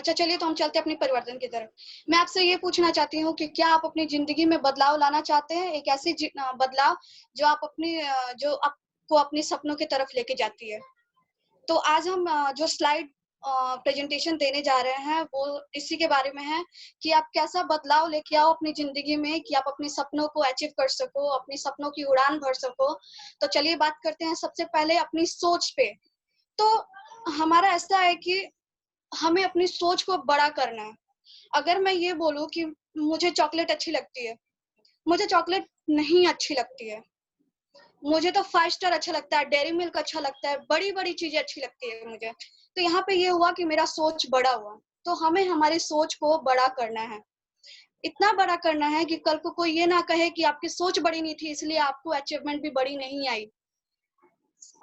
अच्छा चलिए तो हम चलते हैं अपनी परिवर्तन की तरफ। मैं आपसे ये पूछना चाहती हूँ कि क्या आप अपनी ज़िंदगी में बदलाव लाना चाहते हैं? एक ऐसी बदलाव जो आप जो आपको अपने सपनों की तरफ लेके जाती है। तो आज हम जो स्लाइड प्रेज़ेंटेशन देने जा रहे हैं वो इसी के बारे में है कि आप कैसा बदलाव लेके आओ अपनी ज़िंदगी में कि आप अपने सपनों को अचीव कर सको, अपने सपनों की उड़ान भर सको। तो चलिए बात करते हैं सबसे पहले अपनी सोच पे। तो हमारा ऐसा है कि हमें अपनी सोच को बड़ा करना है। अगर मैं ये बोलूँ कि मुझे चॉकलेट अच्छी लगती है, मुझे चॉकलेट नहीं अच्छी लगती है। मुझे तो 5 स्टार अच्छा लगता है, डेयरी मिल्क अच्छा लगता है, बड़ी-बड़ी चीज़ें अच्छी लगती है मुझे। तो यहाँ पे ये हुआ कि मेरा सोच बड़ा हुआ। तो हमें हमारी सोच को बड़ा करना है। इतना बड़ा करना है कि कल को कोई ये ना कहे कि आपकी सोच बड़ी नहीं थी इसलिए आपको अचीवमेंट भी बड़ी नहीं आई।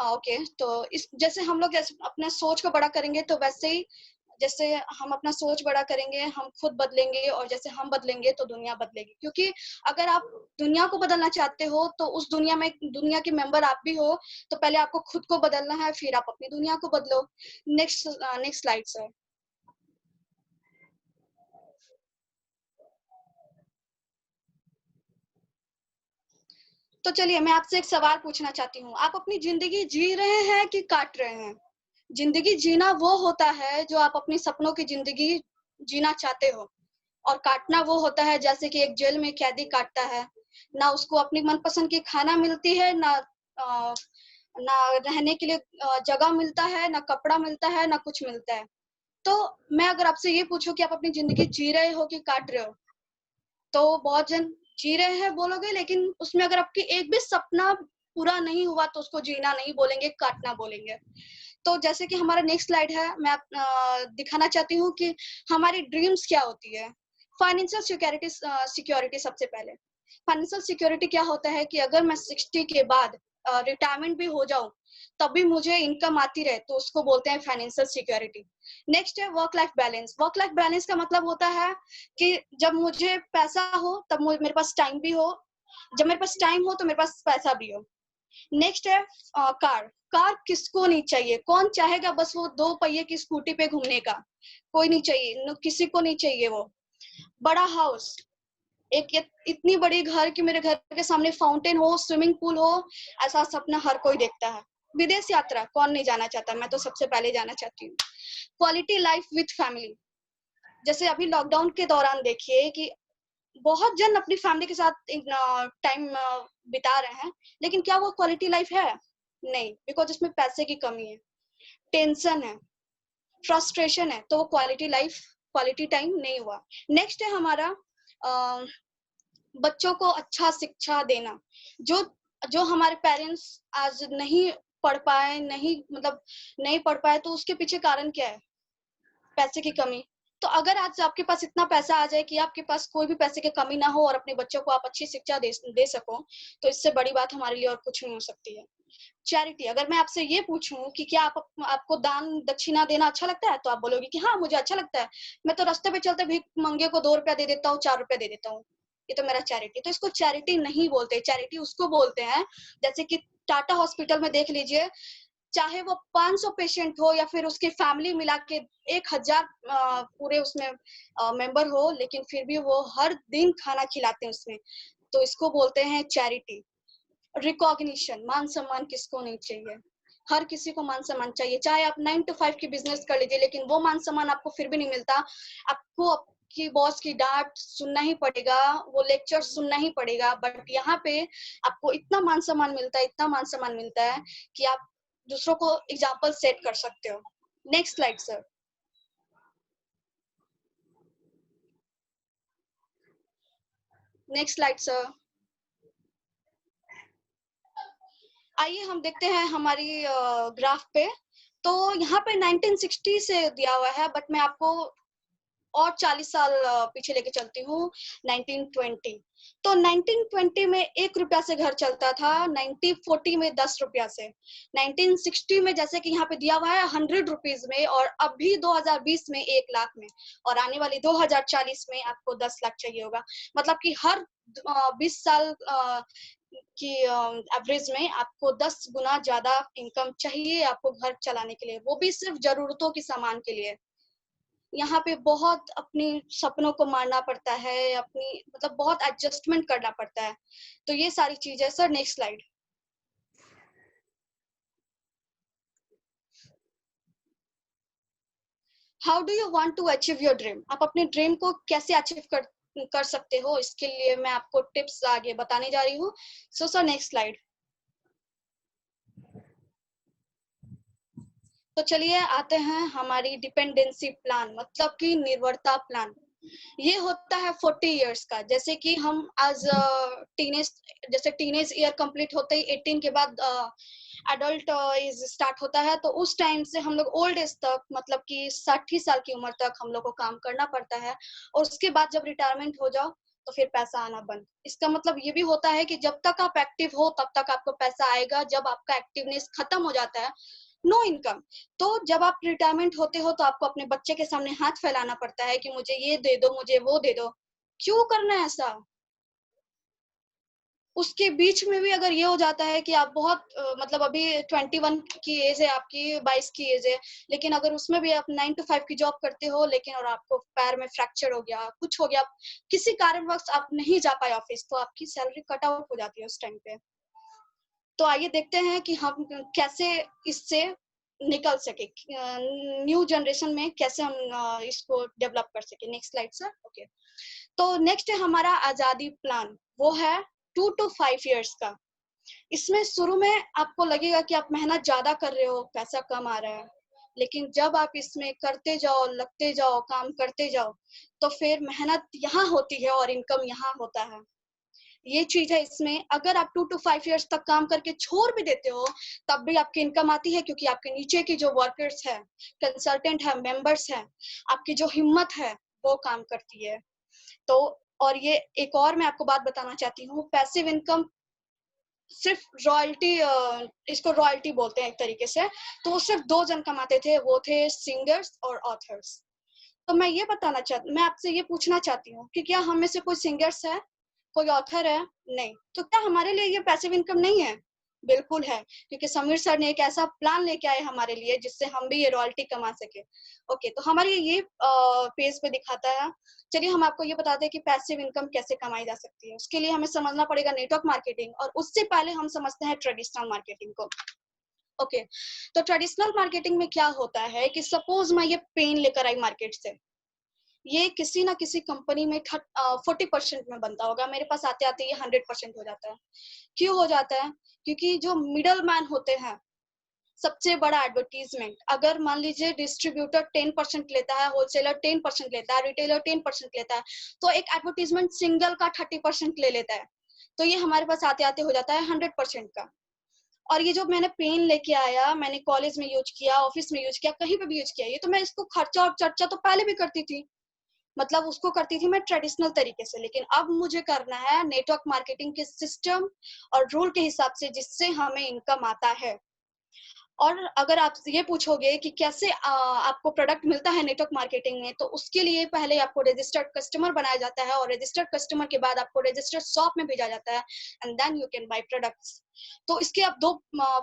ओके, तो इस जैसे हम लोग जैसे अपना सोच को बड़ा करेंगे तो वैसे ही जैसे हम अपना सोच बड़ा करेंगे, हम खुद बदलेंगे और जैसे हम बदलेंगे तो दुनिया बदलेगी। क्योंकि अगर आप दुनिया को बदलना चाहते हो तो उस दुनिया के मेंबर आप भी हो, तो पहले आपको खुद को बदलना है, फिर आप अपनी दुनिया को बदलो। Next slide sir. तो चलिए मैं आपसे एक सवाल पूछना चाहती हूँ, आप अपनी ज़िंदगी जी रहे हैं कि काट रहे हैं? ज़िंदगी जीना वो होता है जो आप अपने सपनों की ज़िंदगी जीना चाहते हो और काटना वो होता है जैसे कि एक जेल में कैदी काटता है। ना उसको अपनी मनपसंद की खाना मिलती है, अ, ना रहने के लिए जगह मिलता है, ना कपड़ा मिलता है, ना कुछ मिलता है। तो मैं अगर आपसे ये पूछूँ कि आप अपनी ज़िंदगी जी रहे हो कि काट रहे हो? तो बहुत जन जी रहे हैं बोलोगे, लेकिन उसमें अगर आपकी एक भी सपना पूरा नहीं हुआ तो उसको जीना नहीं बोलेंगे, काटना बोलेंगे। तो जैसे कि हमारा नेक्स्ट स्लाइड है, मैं दिखाना चाहती हूँ कि हमारी ड्रीम्स क्या होती है। फाइनेंशियल सिक्योरिटी सबसे पहले। फाइनेंशियल सिक्योरिटी क्या होता है कि अगर मैं 60 के बाद रिटायरमेंट भी हो जाऊँ, तब भी मुझे इनकम आती रहे, तो उसको बोलते हैं फाइनेंशियल सिक्योरिटी। नेक्स्ट है work life balance. Work life balance का मतलब होता है कि जब मुझे पैसा हो, तब मेरे पास टाइम भी हो, जब मेरे पास टाइम हो, तो मेरे पास पैसा भी हो। नेक्स्ट है कार। कार किसको नहीं चाहिए? कौन चाहेगा बस वो 2 पहिए की स्कूटी पे घूमने का? कोई नहीं चाहिए, किसी को नहीं चाहिए वो। बड़ा हाउस, एक इतनी बड़ी घर कि मेरे घर के सामने फाउंटेन हो, स्विमिंग पूल हो, ऐसा सपना हर कोई देखता है। विदेश यात्रा कौन नहीं जाना चाहता? मैं तो सबसे पहले जाना चाहती हूँ। Quality life with family. जैसे अभी लॉकडाउन के दौरान देखिए कि बहुत जन अपनी फैमिली के साथ टाइम बिता रहे हैं, लेकिन क्या वो क्वालिटी लाइफ है? नहीं, बिकॉज़ इसमें पैसे की कमी है, टेंशन है, फ्रस्ट्रेशन है, तो वो क्वालिटी टाइम नहीं हुआ। नेक्स्ट है हमारा अ, बच्चों को अच्छा शिक्षा देना। जो जो हमारे पेरेंट्स आज नहीं पढ़ पाए, नहीं पढ़ पाए, तो उसके पीछे कारण क्या है? पैसे की कमी। तो अगर आज आपके पास इतना पैसा आ जाए कि आपके पास कोई भी पैसे की कमी ना हो और अपने बच्चों को आप अच्छी शिक्षा दे सको, तो इससे बड़ी बात हमारे लिए और कुछ नहीं हो सकती है। चैरिटी, अगर मैं आपसे ये पूछूँ कि क्या आपको दान दक्षिणा देना अच्छा लगता है? तो आप बोलोगे कि हाँ, मुझे अच्छा लगता है। मैं तो रास्ते पे चलते भीख मंगे को ₹2 दे देता हूँ, ₹4 दे देता हूँ। ये तो मेरा चैरिटी। तो इसको चैरिटी नहीं बोलते, चैरिटी उसको बोलते हैं जैसे कि टाटा हॉस्पिटल में देख लीजिए, चाहे वो 500 पेशेंट हो या फिर उसकी फैमिली मिला के 1000 पूरे उसमें मेंबर हो, लेकिन फिर भी वो हर दिन खाना खिलाते हैं उसमें। तो इसको बोलते हैं चैरिटी। रिकॉग्निशन, मान-सम्मान किसको नहीं चाहिए? हर किसी को मान-सम्मान चाहिए। चाहे आप 9 टू 5 की बिज़नेस कर लीजिए, लेकिन वो मान-सम्मान आपको फिर भी नहीं मिलता। आपको आपकी बॉस की डाँट सुनना ही पड़ेगा, वो लेक्चर सुनना ही पड़ेगा। बट यहाँ पे आपको इतना मान-सम्मान मिलता है कि आप दूसरों को एग्ज़ाम्पल सेट कर सकते हो। Next slide sir. Next slide sir. आइए हम देखते हैं हमारी ग्राफ पे। तो यहाँ पे 1960 से दिया हुआ है, बट मैं आपको और 40 साल पीछे लेके चलती हूँ, 1920। तो 1920 में ₹1 से घर चलता था, 1940 में ₹10 से, 1960 में जैसे कि यहाँ पे दिया हुआ है ₹100 में, और अभी 2020 में 1 लाख में, और आने वाली 2040 में आपको 10 लाख चाहिए होगा। मतलब कि हर 20 साल की एवरेज में आपको 10 गुना ज़्यादा इनकम चाहिए आपको घर चलाने के लिए, वो भी सिर्फ ज़रूरतों की सामान के लिए। यहाँ पे बहुत अपने सपनों को मारना पड़ता है, अपनी मतलब बहुत एडजस्टमेंट करना पड़ता है। तो ये सारी चीज़ है sir. Next slide. How do you want to achieve your dream? आप अपने ड्रीम को कैसे अचीव कर सकते हो, इसके लिए मैं आपको टिप्स आगे बताने जा रही हूँ। So sir next slide. तो चलिए आते हैं हमारी डिपेंडेंसी प्लान, मतलब कि निर्भरता प्लान। ये होता है 40 इयर्स का। जैसे कि हम आज टीनेज, जैसे टीनेज ईयर कंप्लीट होते ही 18 के बाद एडल्ट एज स्टार्ट होता है, तो उस टाइम से हम लोग ओल्ड एज तक, मतलब कि 60 साल की उम्र तक हम लोग को काम करना पड़ता है। और उसके बाद जब रिटायरमेंट हो जाओ तो फिर पैसा आना बंद। इसका मतलब ये भी होता है कि जब तक आप एक्टिव हो तब तक आपको पैसा आएगा, जब आपका एक्टिवनेस खत्म हो जाता है, नो इनकम। तो जब आप रिटायरमेंट होते हो तो आपको अपने बच्चे के सामने हाथ फैलाना पड़ता है कि मुझे ये दे दो, मुझे वो दे दो। क्यों करना है ऐसा? उसके बीच में भी अगर ये हो जाता है कि आप बहुत मतलब अभी 21 की एज है आपकी, 22 की एज है, लेकिन अगर उसमें भी आप 9 to 5 की जॉब करते हो, लेकिन और आपको पैर में फ्रैक्चर हो गया, कुछ हो गया, किसी कारणवश आप नहीं जा पाए ऑफिस, तो आपकी सैलरी कट आउट हो जाती है उस टाइम पे। तो आइए देखते हैं कि हम कैसे इससे निकल सके, न्यू जनरेशन में कैसे हम इसको डेवलप कर सके। Next slide sir. ओके, तो नेक्स्ट है हमारा आजादी प्लान। वो है 2 to 5 इयर्स का। इसमें शुरू में आपको लगेगा कि आप मेहनत ज्यादा कर रहे हो, पैसा कम आ रहा है, लेकिन जब आप इसमें करते जाओ, लगते जाओ, काम करते जाओ, तो फिर मेहनत यहाँ होती है और इनकम यहाँ होता है। ये चीज है इसमें। अगर आप 2 to 5 इयर्स तक काम करके छोड़ भी देते हो, तब भी आपकी इनकम आती है, क्योंकि आपके नीचे की जो वर्कर्स है, कंसल्टेंट है, मेंबर्स है, आपकी जो हिम्मत है वो काम करती है। तो और ये एक और मैं आपको बात बताना चाहती हूँ, पैसिव इनकम सिर्फ रॉयल्टी, इसको रॉयल्टी बोलते हैं एक तरीके से। तो वो सिर्फ 2 जन कमाते थे, वो थे सिंगर्स और ऑथर्स। तो मैं आपसे ये पूछना चाहती हूँ कि क्या हम में से कोई सिंगर्स है, कोई ऑथर है? नहीं। तो क्या हमारे लिए ये पैसिव इनकम नहीं है? बिल्कुल है, क्योंकि समीर सर ने एक ऐसा प्लान लेके आए हमारे लिए जिससे हम भी ये रॉयल्टी कमा सके। ओके, तो हमारे ये पेज पे दिखाता है। चलिए हम आपको ये बताते हैं कि पैसिव इनकम कैसे कमाई जा सकती है। उसके लिए हमें समझना पड़ेगा नेटवर्क मार्केटिंग, और उससे पहले हम समझते हैं ट्रेडिशनल मार्केटिंग को। ओके, तो ट्रेडिशनल मार्केटिंग में क्या होता है कि सपोज मैं ये पेन लेकर आई मार्केट से, ये किसी ना किसी कंपनी में 40% में बनता होगा, मेरे पास आते आते ये 100% हो जाता है। क्यों हो जाता है? क्योंकि जो मिडल मैन होते हैं, सबसे बड़ा एडवर्टीजमेंट, अगर मान लीजिए डिस्ट्रीब्यूटर 10% लेता है, होलसेलर 10% लेता है, रिटेलर 10% लेता है, तो एक एडवर्टीजमेंट सिंगल का 30% ले लेता है। तो ये हमारे पास आते आते हो जाता है 100% का। और ये जो मैंने पेन लेके आया, मैंने कॉलेज में यूज किया, ऑफिस में यूज किया, कहीं पे भी यूज किया, ये तो मैं इसको खर्चा और चर्चा तो पहले भी करती थी, मतलब उसको करती थी मैं ट्रेडिशनल तरीके से। लेकिन अब मुझे करना है नेटवर्क मार्केटिंग के सिस्टम और रूल के हिसाब से, जिससे हमें इनकम आता है। और अगर आप ये पूछोगे कि कैसे आपको प्रोडक्ट मिलता है नेटवर्क मार्केटिंग में, तो उसके लिए पहले आपको रजिस्टर्ड कस्टमर बनाया जाता है, और रजिस्टर्ड कस्टमर के बाद आपको रजिस्टर्ड शॉप में भेजा जाता है, and then you can buy products. तो इसके अब 2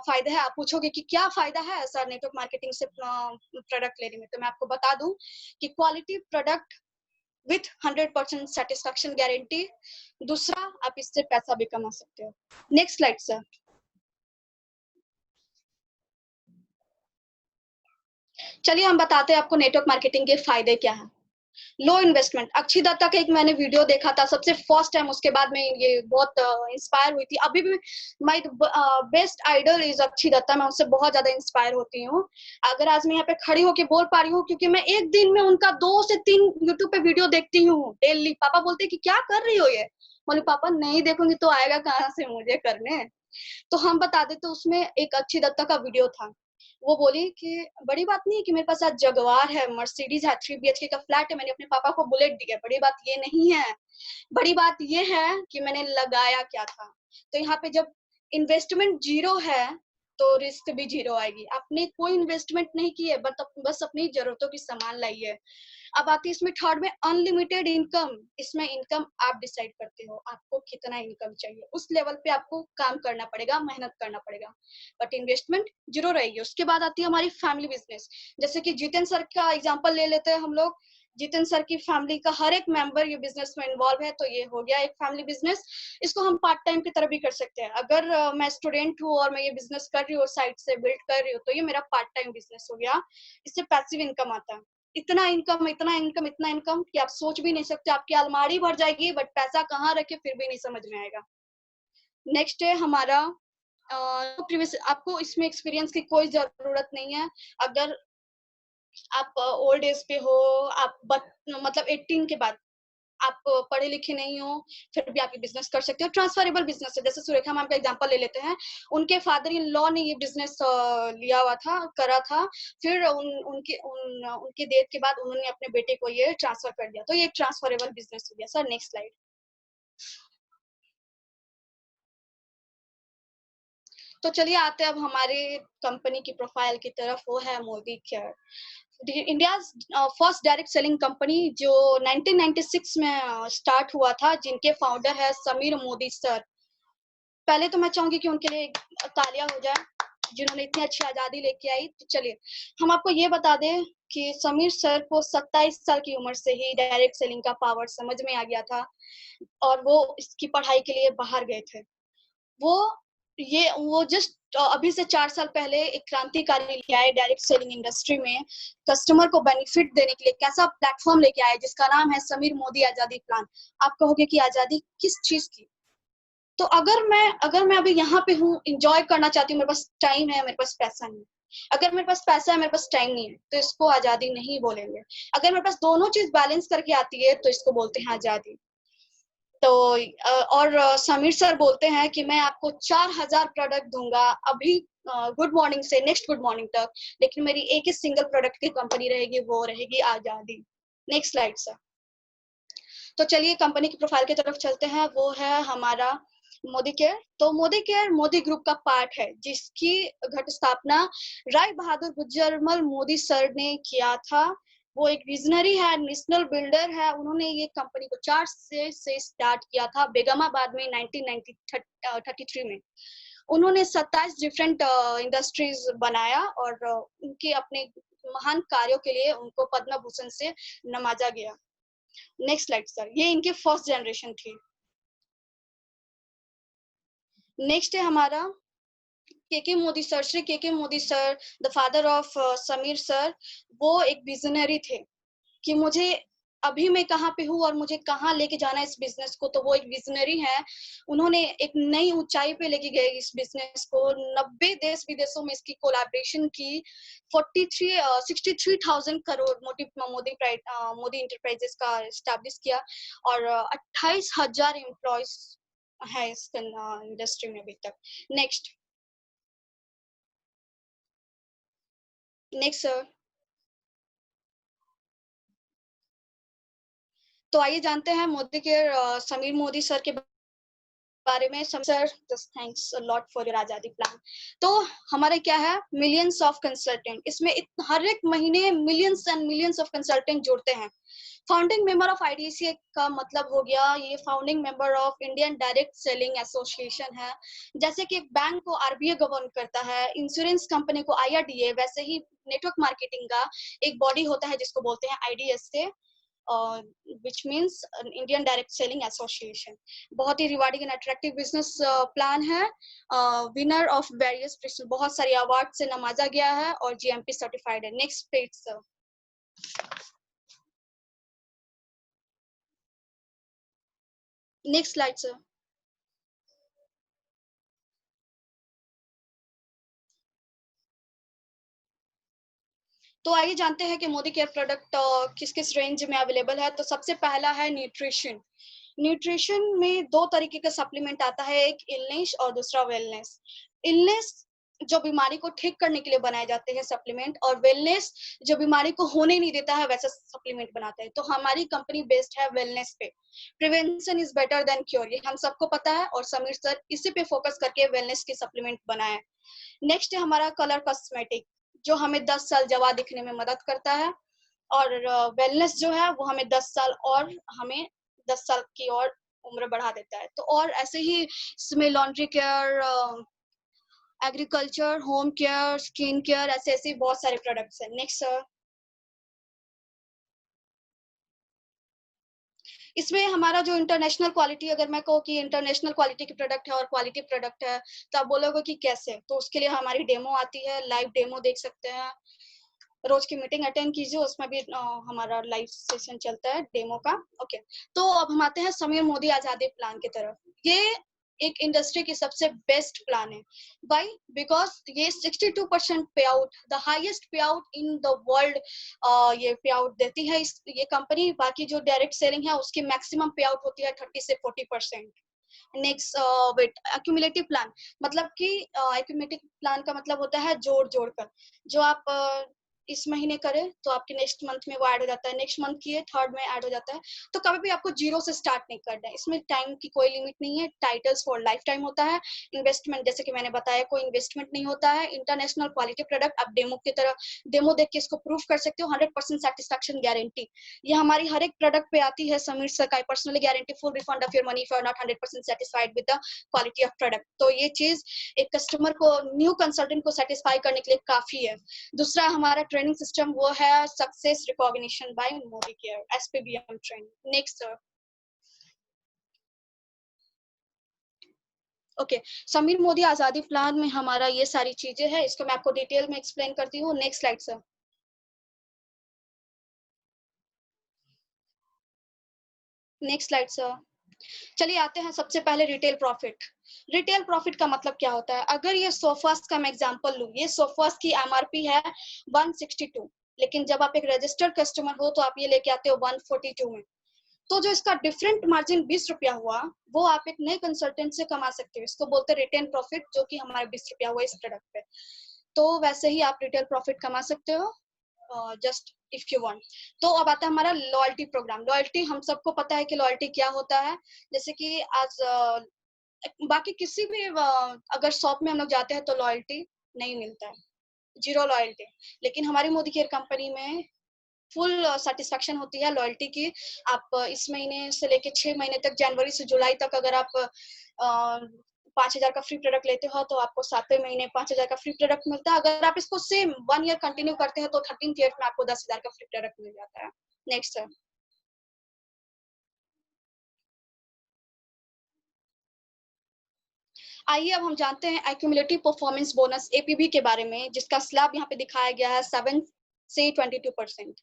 फायदे हैं। आप पूछोगे कि क्या फायदा है ऐसा नेटवर्क मार्केटिंग से प्रोडक्ट लेने में, तो मैं आपको बता दूं कि quality product with 100% satisfaction guarantee. दूसरा, आप इससे पैसा भी कमा सकते हो। Next slide sir. चलिए हम बताते हैं आपको नेटवर्क मार्केटिंग के फायदे क्या हैं। लो इन्वेस्टमेंट। अक्षय दत्ता का एक मैंने वीडियो देखा था सबसे फर्स्ट टाइम, उसके बाद में ये बहुत इंस्पायर हुई थी। अभी भी my best idol is Akshay Datta, मैं उससे बहुत ज्यादा इंस्पायर होती हूँ। अगर आज मैं यहाँ पे खड़ी होके बोल पा रही हूँ, क्योंकि मैं एक दिन में उनका 2 से 3 यूट्यूब पे वीडियो देखती हूँ डेली। पापा बोलते कि क्या कर रही हो ये, बोले पापा नहीं देखूंगी तो आएगा कहाँ से मुझे करने। तो हम बता दें, तो उसमें एक अक्षय दत्ता का वीडियो था। वो बोली कि बड़ी बात नहीं है कि मेरे पास आज जगवार है, मर्सिडीज है, 3 BHK का फ्लैट है, मैंने अपने पापा को बुलेट दिया, बड़ी बात ये नहीं है। बड़ी बात ये है कि मैंने लगाया क्या था। तो यहाँ पे जब इन्वेस्टमेंट जीरो है, तो रिस्क भी जीरो आएगी। आपने कोई इन्वेस्टमेंट नहीं की है, बस अपनी जरूरतों की सामान लाई है। अब आती है इसमें थर्ड में अनलिमिटेड इनकम। इसमें इनकम आप डिसाइड करते हो, आपको कितना इनकम चाहिए, उस लेवल पे आपको काम करना पड़ेगा, मेहनत करना पड़ेगा, बट इन्वेस्टमेंट जीरो रहेगी। उसके बाद आती है हमारी फैमिली बिजनेस। जैसे कि जितेंद्र सर का एग्जाम्पल ले लेते हैं हम लोग। जितेंद्र सर की फैमिली का हर एक मेंबर ये बिजनेस में इन्वॉल्व है, तो ये हो गया एक फैमिली बिजनेस। इसको हम पार्ट टाइम की तरह भी कर सकते हैं। अगर मैं स्टूडेंट हूँ और मैं ये बिजनेस कर रही हूँ, साइड से बिल्ड कर रही हूँ, तो ये मेरा पार्ट टाइम बिजनेस हो गया। इससे पैसिव इनकम आता है। इतना इनकम, इतना इनकम, इतना इनकम कि आप सोच भी नहीं सकते। आपकी अलमारी भर जाएगी, बट पैसा कहाँ रखे फिर भी नहीं समझ में आएगा। नेक्स्ट है हमारा प्रीवियस। आपको इसमें एक्सपीरियंस की कोई जरूरत नहीं है। अगर आप ओल्ड एज पे हो, आप मतलब 18 के बाद आप पढ़े लिखे नहीं हो, फिर भी आप ये बिजनेस कर सकते हो। ट्रांसफरेबल बिजनेस है। जैसे सुरेखा मैम का एग्जांपल ले लेते हैं। उनके फादर इन लॉ ने ये बिजनेस लिया हुआ था, करा था। फिर उनके डेथ के बाद उन्होंने अपने बेटे को ये ट्रांसफर कर दिया, तो ये एक ट्रांसफरेबल बिजनेस हो गया। Sir next slide. तो चलिए आते हैं अब हमारे कंपनी की प्रोफाइल की तरफ। वो है Modi care, India first direct selling company, जो 1996 में स्टार्ट हुआ था, जिनके फाउंडर है समीर मोदी सर। पहले तो मैं चाहूंगी कि उनके लिए तालियां हो जाए, जिन्होंने इतनी अच्छी आजादी लेके आई। तो चलिए हम आपको ये बता दें कि समीर सर को 27 साल की उम्र से ही डायरेक्ट सेलिंग का पावर समझ में आ गया था, और वो इसकी पढ़ाई के लिए बाहर गए थे। वो जस्ट अभी से 4 साल पहले एक क्रांतिकारी लेके आए डायरेक्ट सेलिंग इंडस्ट्री में। कस्टमर को बेनिफिट देने के लिए कैसा प्लेटफॉर्म लेके आए, जिसका नाम है समीर मोदी आजादी प्लान। आप कहोगे कि आजादी किस चीज की? तो अगर मैं अभी यहाँ पे हूँ, इंजॉय करना चाहती हूँ, मेरे पास टाइम है, मेरे पास पैसा नहीं है। अगर मेरे पास पैसा है, मेरे पास टाइम नहीं है, तो इसको आजादी नहीं बोलेंगे। अगर मेरे पास दोनों चीज बैलेंस करके आती है, तो इसको बोलते हैं आजादी। तो और समीर सर बोलते हैं कि मैं आपको 4000 प्रोडक्ट दूंगा अभी गुड मॉर्निंग से नेक्स्ट गुड मॉर्निंग तक, लेकिन मेरी एक ही सिंगल प्रोडक्ट की कंपनी रहेगी, वो रहेगी आजादी। Next slide sir. तो चलिए कंपनी की प्रोफाइल की तरफ चलते हैं। वो है हमारा मोदी केयर। तो मोदी केयर मोदी ग्रुप का पार्ट है, जिसकी घट स्थापना राय बहादुर गुजरमल मोदी सर ने किया था। वो एक विजनरी है, नेशनल बिल्डर है। उन्होंने ये कंपनी को 4 से स्टार्ट किया था बेगमाबाद में 1933 में। उन्होंने 27 डिफरेंट इंडस्ट्रीज बनाया, और उनके अपने महान कार्यों के लिए उनको पद्म भूषण से नवाजा गया। Next slide sir. ये इनकी फर्स्ट जनरेशन थी। नेक्स्ट है हमारा के मोदी सर। श्री के Modi sir, the father of Sameer sir, वो एक विजनरी थे कि मुझे अभी मैं कहाँ पे हूँ और मुझे कहाँ लेके जाना है इस बिजनेस को। तो वो एक विजनरी है। उन्होंने एक नई ऊंचाई पे लेके गए इस बिजनेस को। 90 देश विदेशों में इसकी कोलैबोरेशन की। 63,000 करोड़ मोदी इंटरप्राइजेस का एस्टैब्लिश किया, और 28,000 एम्प्लॉयज है इस इंडस्ट्री में अभी तक। Next sir. तो आइए जानते हैं मोदी के समीर मोदी सर के बारे में। Sir just thanks a lot for your आजादी प्लान। तो हमारा क्या है, मिलियंस ऑफ कंसल्टेंट। इसमें हर एक महीने millions and millions of consultant जुड़ते हैं। फाउंडिंग मेंबर ऑफ आईडीसी का मतलब हो गया, ये founding member of Indian direct selling association है। जैसे कि एक बैंक को आरबीआई गवर्न करता है, इंश्योरेंस कंपनी को आईआरडीए, वैसे ही नेटवर्क मार्केटिंग का एक बॉडी होता है जिसको बोलते हैं IDSA, which means Indian direct selling association. बहुत ही rewarding and attractive business plan है। विनर ऑफ वेरियस, बहुत सारे अवार्ड से नवाजा गया है, और जीएमपी सर्टिफाइड है। Next page sir. Next slide sir. तो आइए जानते हैं कि मोदी केयर प्रोडक्ट किस किस रेंज में अवेलेबल है। तो सबसे पहला है न्यूट्रिशन। न्यूट्रिशन में 2 तरीके का सप्लीमेंट आता है, एक इलनेस और दूसरा वेलनेस। इलनेस जो बीमारी को ठीक करने के लिए बनाए जाते हैं सप्लीमेंट, और वेलनेस जो बीमारी को होने नहीं देता है वैसा सप्लीमेंट बनाते हैं। तो हमारी कंपनी बेस्ड है वेलनेस पे। Prevention is better than cure, ये हम सबको पता है, और समीर सर इसी पे फोकस करके वेलनेस के सप्लीमेंट बनाए। नेक्स्ट है हमारा कलर कॉस्मेटिक, जो हमें 10 साल जवा दिखने में मदद करता है, और वेलनेस जो है वो हमें 10 साल और हमें 10 साल की और उम्र बढ़ा देता है। तो और ऐसे ही इसमें laundry care, agriculture, home care, skin care, ऐसे ऐसे बहुत सारे प्रोडक्ट्स हैं। Next sir. इसमें हमारा जो इंटरनेशनल क्वालिटी, अगर मैं कहूँ कि इंटरनेशनल क्वालिटी की प्रोडक्ट है और क्वालिटी प्रोडक्ट है, तो आप बोलोगे कि कैसे, तो उसके लिए हमारी डेमो आती है, लाइव डेमो देख सकते हैं। रोज की मीटिंग अटेंड कीजिए, उसमें भी हमारा लाइव सेशन चलता है डेमो का। ओके, तो अब हम आते हैं समीर मोदी आजादी प्लान की तरफ। ये एक इंडस्ट्री की सबसे बेस्ट प्लान है। वाई? बिकॉज ये 62% पे आउट, द हाईएस्ट पे आउट इन द वर्ल्ड, ये पे आउट देती है ये कंपनी। बाकी जो डायरेक्ट सेलिंग है उसकी मैक्सिमम पे आउट होती है 30 से 40%। नेक्स्ट वेट एक्यूमुलेटिव प्लान, मतलब कि एक्यूमुलेटिव प्लान का मतलब होता है जोड़ जोड़ कर। जो आप इस महीने करें तो आपके नेक्स्ट मंथ में वो ऐड हो जाता है, नेक्स्ट मंथ किए थर्ड में ऐड हो जाता है। तो कभी भी आपको जीरो से स्टार्ट नहीं करना है। इसमें टाइम की कोई लिमिट नहीं है, टाइटल्स फॉर लाइफ टाइम होता है। इन्वेस्टमेंट जैसे कि मैंने बताया, कोई इन्वेस्टमेंट नहीं होता है। इंटरनेशनल क्वालिटी प्रोडक्ट, आप डेमो की तरह डेमो देख के इसको प्रूफ कर सकते हो। 100% सेटिस्फैक्शन गारंटी, ये हमारी हर एक प्रोडक्ट पे आती है। समीर सर का personally guarantee, full refund of your money if you are not 100% satisfied with the quality of product. तो ये चीज एक कस्टमर को, न्यू कंसल्टेंट को सेटिस्फाई करने के लिए काफी है। दूसरा हमारा ट्रेनिंग सिस्टम वो है success recognition by Modi care, SPBM training. Next sir. Okay, Sameer Modi आजादी प्लान में हमारा ये सारी चीजें हैं, इसको मैं आपको डिटेल में एक्सप्लेन करती हूँ। Next slide sir. Next slide sir. चलिए आते हैं सबसे पहले रिटेल प्रॉफिट। रिटेल प्रॉफिट का मतलब क्या होता है? अगर ये सोफास का मैं एग्जांपल लूं, ये सोफास की एमआरपी है 162, लेकिन जब आप एक रजिस्टर्ड कस्टमर हो तो आप ये लेके आते हो 142 में। तो जो इसका डिफरेंट मार्जिन 20 रुपया हुआ, वो आप एक नए कंसल्टेंट से कमा सकते हो। इसको बोलते हैं रिटेल प्रॉफिट, जो कि हमारा 20 रुपया हुआ इस प्रोडक्ट पे। तो वैसे ही आप रिटेल प्रॉफिट कमा सकते हो, जस्ट इफ यू वांट। तो अब आता है हमारा लॉयल्टी प्रोग्राम। लॉयल्टी हम सबको पता है कि लॉयल्टी क्या होता है। जैसे कि आज बाकी किसी भी अगर शॉप में हम लोग जाते हैं तो लॉयल्टी नहीं मिलता है, जीरो लॉयल्टी। लेकिन हमारी मोदी केयर कंपनी में फुल सेटिस्फेक्शन होती है लॉयल्टी की। आप इस महीने से लेके 6 महीने तक, जनवरी से जुलाई तक, अगर आप 5,000 का फ्री प्रोडक्ट लेते हो तो आपको 7वें महीने 5,000 का फ्री प्रोडक्ट मिलता है। अगर आप इसको सेम 1 ईयर कंटिन्यू करते हैं तो 13th ईयर में आपको 10,000 का फ्री प्रोडक्ट मिल जाता है। Next sir. आइए अब हम जानते हैं एक्यूमुलेटिव परफॉर्मेंस बोनस एपीबी के बारे में, जिसका स्लैब यहाँ पे दिखाया गया है 7 से 22%।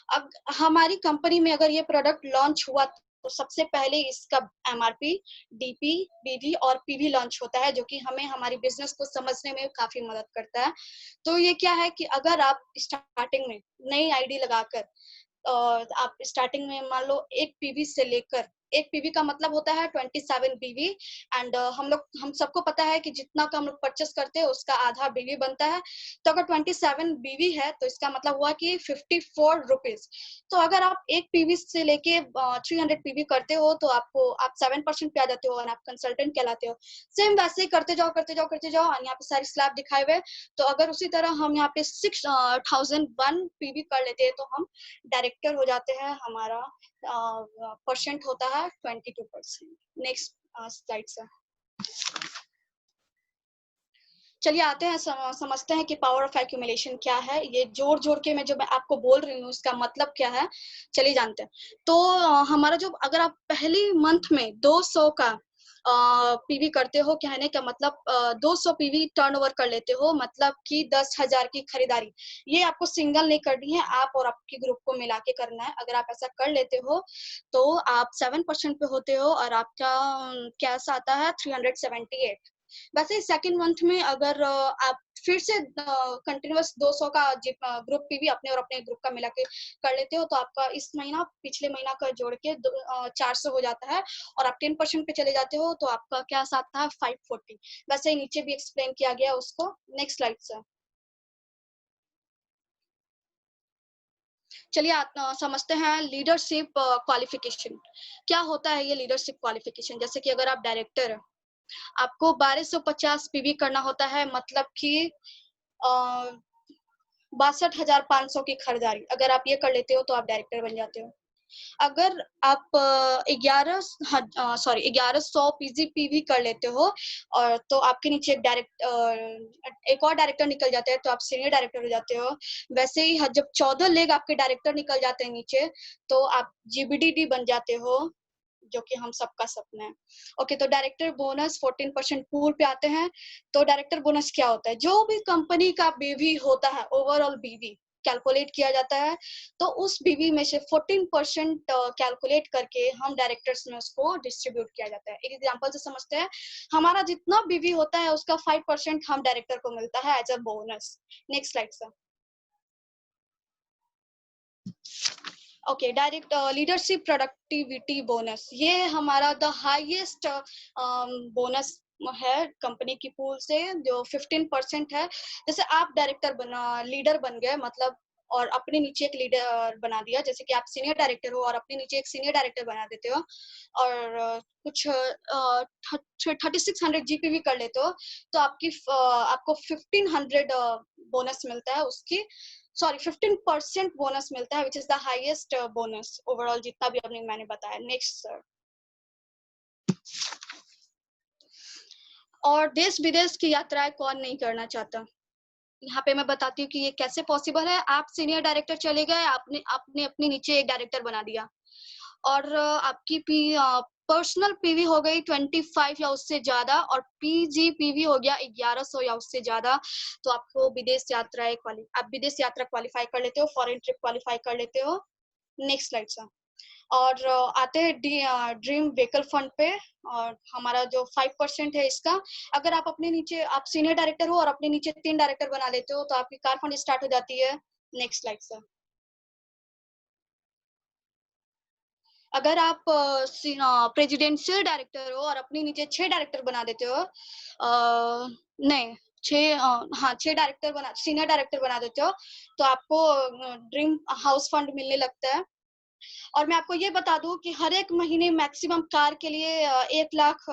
अब हमारी कंपनी में अगर ये प्रोडक्ट लॉन्च हुआ तो सबसे पहले इसका एमआरपी, डीपी, बीवी और पीवी लॉन्च होता है, जो कि हमें हमारी बिजनेस को समझने में काफी मदद करता है। तो ये क्या है कि अगर आप स्टार्टिंग में नई आईडी लगाकर, आप स्टार्टिंग में मान लो एक पीवी से लेकर, एक पीवी का मतलब होता है 27 बीवी। एंड हम सबको पता है कि जितना का हम लोग परचेस करते हैं उसका आधा बीवी बनता है। तो अगर 27 बीवी है तो इसका मतलब हुआ कि 54 रुपीज। तो अगर आप एक पीवी से लेके 300 पीवी करते हो तो आप 7% पे आ जाते हो और आप कंसल्टेंट कहलाते हो। सेम वैसे ही करते जाओ करते जाओ करते जाओ, और यहाँ पे सारी स्लैब दिखाए हुए। तो अगर उसी तरह हम यहाँ पे 6,001 पीवी कर लेते हैं तो हम डायरेक्टर हो जाते हैं। हमारा परसेंट होता है 22%। Next slide sir. चलिए आते हैं, समझते हैं कि पावर ऑफ एक्यूमुलेशन क्या है। ये जोड़ जोड़ के मैं आपको बोल रही हूँ उसका मतलब क्या है, चलिए जानते हैं। तो हमारा जो, अगर आप पहली मंथ में 200 का पीवी करते हो, कहने का मतलब 200 पीवी टर्नओवर कर लेते हो, मतलब कि 10,000 की खरीदारी। ये आपको सिंगल नहीं करनी है, आप और आपके ग्रुप को मिला के करना है। अगर आप ऐसा कर लेते हो तो आप 7% पे होते हो और आपका कैश आता है 378। वैसे सेकंड मंथ में अगर आप फिर से कंटिन्यूअस 200 का ग्रुप पीवी अपने और अपने ग्रुप का मिला के कर लेते हो, तो आपका इस महीना पिछले महीना का जोड़ के 400 हो जाता है, और आप 10% पे चले जाते हो तो आपका क्या आता है 540। वैसे ही नीचे भी एक्सप्लेन किया गया उसको। Next slide sir. चलिए समझते हैं लीडरशिप क्वालिफिकेशन। क्या होता है ये लीडरशिप क्वालिफिकेशन? जैसे कि अगर आप डायरेक्टर हैं, आपको 1250 पीवी करना होता है, मतलब कि 62,500 की खरीदारी। अगर आप ये कर लेते हो तो आप डायरेक्टर बन जाते हो। अगर आप 1100 पीजीपीवी कर लेते हो, और तो आपके नीचे एक और डायरेक्टर निकल जाते हैं, तो आप सीनियर डायरेक्टर हो जाते हो। वैसे ही जब 14 लेग आपके डायरेक्टर निकल जाते हैं नीचे, तो आप जीबीडीडी बन जाते हो, जो कि हम सबका सपना है। ओके, तो डायरेक्टर बोनस 14% पूल पे आते हैं। तो डायरेक्टर बोनस क्या होता है? जो भी कंपनी का बीवी होता है, ओवरऑल बीवी कैलकुलेट किया जाता है, तो उस बीवी में से 14% कैलकुलेट करके हम डायरेक्टर्स में उसको डिस्ट्रीब्यूट किया जाता है। एक एग्जांपल से समझते हैं, हमारा जितना बीवी होता है उसका 5% हम डायरेक्टर को मिलता है as a bonus. Next slide sir. Okay, direct leadership productivity bonus, ये हमारा द हाईएस्ट बोनस है कंपनी की पूल से, जो 15% है। जैसे आप डायरेक्टर बना, लीडर बन गए मतलब, और अपने नीचे एक लीडर बना दिया, जैसे कि आप सीनियर डायरेक्टर हो और अपने नीचे एक सीनियर डायरेक्टर बना देते हो, और कुछ 3600 जीपीवी कर लेते हो, तो आपको 1500 बोनस मिलता है उसकी। सॉरी, 15% बोनस मिलता है, which is the highest bonus overall जितना भी अपने मैंने बताया। Next sir. और देश विदेश की यात्राएं कौन नहीं करना चाहता? यहाँ पे मैं बताती हूँ कि ये कैसे पॉसिबल है। आप सीनियर डायरेक्टर चले गए, आपने आपने अपने नीचे एक डायरेक्टर बना दिया, और आपकी पर्सनल पीवी हो गई 25 या उससे ज्यादा, और पीजी पीवी हो गया 1100 या उससे ज्यादा, तो आपको विदेश यात्रा आप विदेश यात्रा क्वालिफाई कर लेते हो, फॉरेन ट्रिप क्वालिफाई कर लेते हो। Next slide sir. और आते हैं ड्रीम व्हीकल फंड पे, और हमारा जो 5% है इसका, अगर आप अपने नीचे आप सीनियर डायरेक्टर हो और अपने नीचे 3 डायरेक्टर बना लेते हो, तो आपकी कार फंड स्टार्ट हो जाती है। Next slide sir. अगर आप प्रेसिडेंशियल डायरेक्टर हो और अपने नीचे 6 डायरेक्टर बना देते हो, नहीं, 6 हाँ 6 डायरेक्टर बना सीनियर डायरेक्टर बना देते हो, तो आपको ड्रीम हाउस फंड मिलने लगता है। और मैं आपको ये बता दूं कि हर एक महीने मैक्सिमम कार के लिए 1 लाख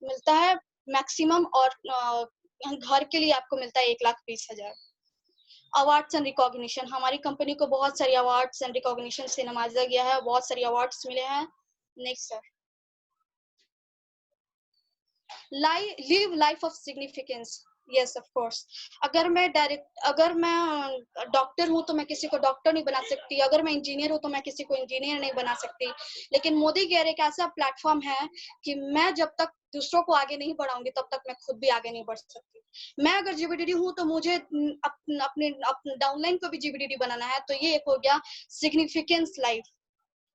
मिलता है मैक्सिमम, और घर के लिए आपको मिलता है 1,20,000। अवार्ड्स एंड रिकॉग्निशन, हमारी कंपनी को बहुत सारी अवार्ड्स एंड रिकॉग्निशन से नवाजा गया है, बहुत सारी अवार्ड्स मिले हैं। Next sir. Live life of significance, yes of course. अगर मैं डॉक्टर हूँ तो मैं किसी को डॉक्टर नहीं बना सकती, अगर मैं इंजीनियर हूँ तो मैं किसी को इंजीनियर नहीं बना सकती। लेकिन मोदी केयर एक ऐसा प्लेटफॉर्म है कि मैं जब तक दूसरों को आगे नहीं बढ़ाऊंगी तब तक मैं खुद भी आगे नहीं बढ़ सकती। मैं अगर जीबीडीडी हूँ तो मुझे अपने डाउनलाइन को भी जीबीडीडी बनाना है, तो ये एक हो गया सिग्निफिकेंस लाइफ,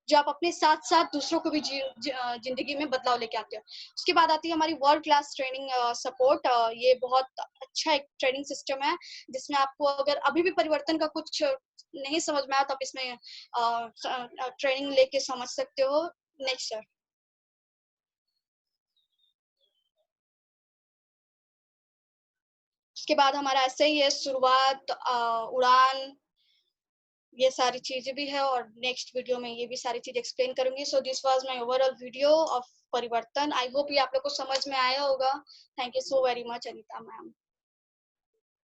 जो आप अपने साथ साथ दूसरों को भी जिंदगी में बदलाव लेके आते हो। उसके बाद आती है हमारी वर्ल्ड क्लास ट्रेनिंग सपोर्ट। ये बहुत अच्छा एक ट्रेनिंग सिस्टम है, जिसमें आपको अगर अभी भी परिवर्तन का कुछ नहीं समझ में आया तो आप इसमें ट्रेनिंग लेके समझ सकते हो। Next sir. उसके बाद हमारा ऐसे ही है शुरुआत, उड़ान, ये सारी चीजें भी है, और नेक्स्ट वीडियो में ये भी सारी चीज एक्सप्लेन करूंगी। So this was my overall video of परिवर्तन। आई होप ये आप लोग को समझ में आया होगा। Thank you so very much Anita ma'am.